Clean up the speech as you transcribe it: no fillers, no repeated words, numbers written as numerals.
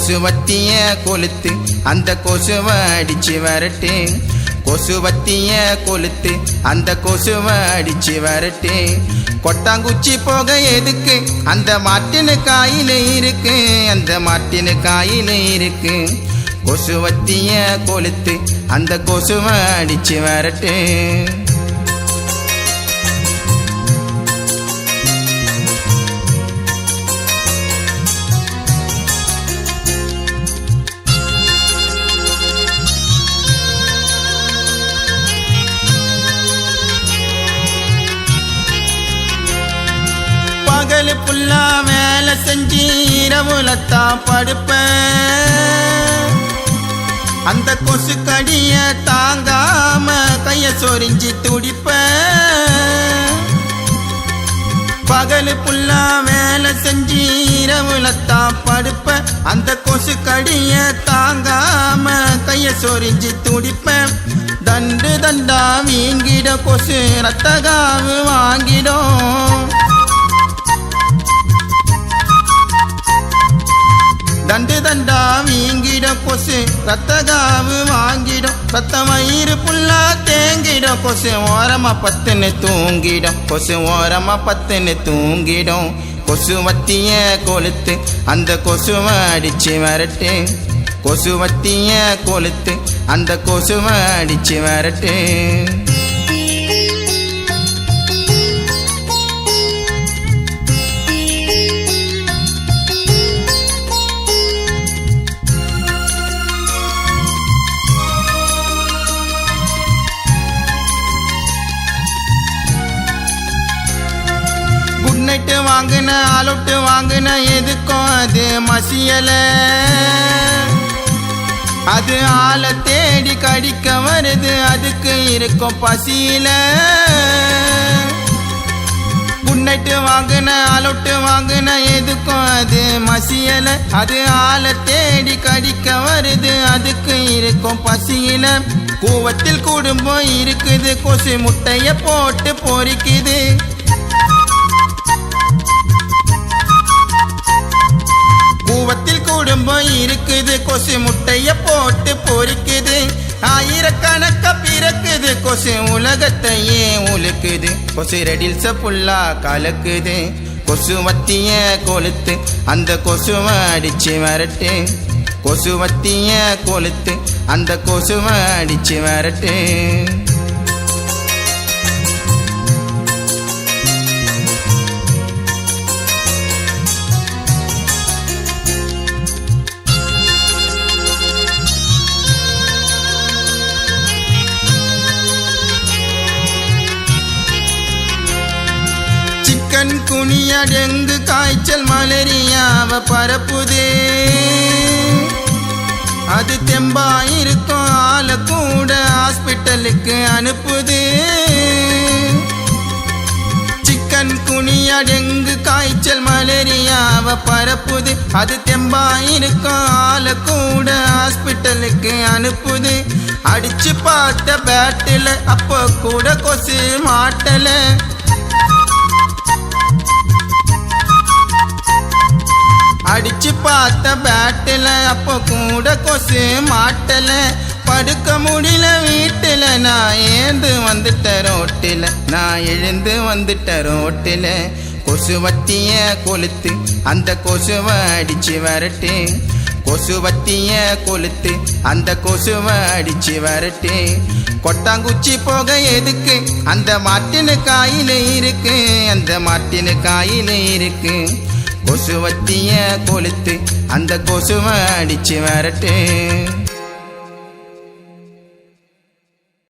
கொசுவத்திய கொளுத்து அந்த கொசுவை அடிச்சு வரட்டு. கொசுவத்திய கொளுத்து அந்த கொசுவை அடிச்சு வரட்டு. கொட்டாங்குச்சி போக எதுக்கு அந்த மாட்டினு காயில இருக்கு, அந்த மாட்டினு காயில இருக்கு. கொசுவத்திய கொளுத்து அந்த கொசுவை அடிச்சு வரட்டு. பகல் புல்லா வேலை செஞ்சு இரவுலத்தான் படுப்பேன். அந்த கொசு கடிய தாங்காம கைய சொரிஞ்சு துடிப்பேன். பகல் புல்லா வேலை செஞ்சு இரவுலத்தான் படுப்பேன். அந்த கொசு கடிய தாங்காம கைய சொரிஞ்சு துடிப்பேன். தண்டு தண்டா வீங்கிட கொசு ரத்தகாவு வாங்கிடும். தண்டு தண்டா வீங்கிட கொசு ரத்தகாவு வாங்கிடும். ரத்த மயிறு புல்லா தேங்கிட கொசு ஓரமா பத்துன்னு தூங்கிடும். கொசு ஓரமா பத்துன்னு தூங்கிடும். கொசுவத்திய கொளுத்து அந்த கொசுவை அடிச்சு வரட்டு. கொசுவத்திய கொளுத்து அந்த கொசுவை அடிச்சு வரட்டு. நைட்டு வாங்கின அலோட்டு வாங்கின எதுக்கும் அது மசியல. அது ஆளை தேடி கடிக்க வருது, அதுக்கு இருக்கும் பசியில. குன்னைட்டு வாங்கின அலோட்டு வாங்கின எதுக்கும் அது மசியல. அது ஆளை தேடி கடிக்க வருது, அதுக்கு இருக்கும் பசியில. கூவத்தில் குடும்பம் இருக்குது, கொசு முட்டைய போட்டு பொறிக்குது. கூவத்தில் குடும்பம் இருக்குது, கொசு முட்டைய போட்டு பொறிக்குது. ஆயிரக்கணக்க பிறக்குது, கொசு உலகத்தையே உழுக்குது. கொசு ரெடில்ஸ புல்லா கலக்குது. கொசுவத்திய கொளுத்து அந்த கொசுவை அடிச்சு வரட்டு. கொசுவத்திய கொளுத்து அந்த கொசுவை அடிச்சு வரட்டு. சிக்கன் குனியா டெங்கு காய்ச்சல் மலேரியாவ பரப்புது. அது தெம்பாயிருக்கும் ஆள கூட ஹாஸ்பிட்டலுக்கு அனுப்புது. சிக்கன் குனியா டெங்கு காய்ச்சல் மலேரியாவ பரப்புது. அது தெம்பாயிருக்கும் ஆள கூட ஹாஸ்பிட்டலுக்கு அனுப்புது. அடிச்சு பார்த்த பேட்டில் அப்போ கூட கொசு மாட்டல. அடிச்சு பார்த்த பேட்டில் அப்போ கூட கொசு மாட்டல. படுக்க முடியல வீட்டில், நான் ஏந்து வந்துட்ட ரோட்டில், நான் எழுந்து வந்துட்ட ரோட்டில். கொசுவத்திய கொளுத்து அந்த கொசுவை அடிச்சு வரட்டு. கொசுவத்திய கொளுத்து அந்த கொசுவை அடிச்சு வரட்டு. கொட்டாங்குச்சி போக எதுக்கு அந்த மாட்டினு காயில இருக்கு, அந்த மாட்டினு காயில இருக்கு. கொசுவத்திய கொளுத்து அந்த கொசுவை அடிச்சு வரட்டு.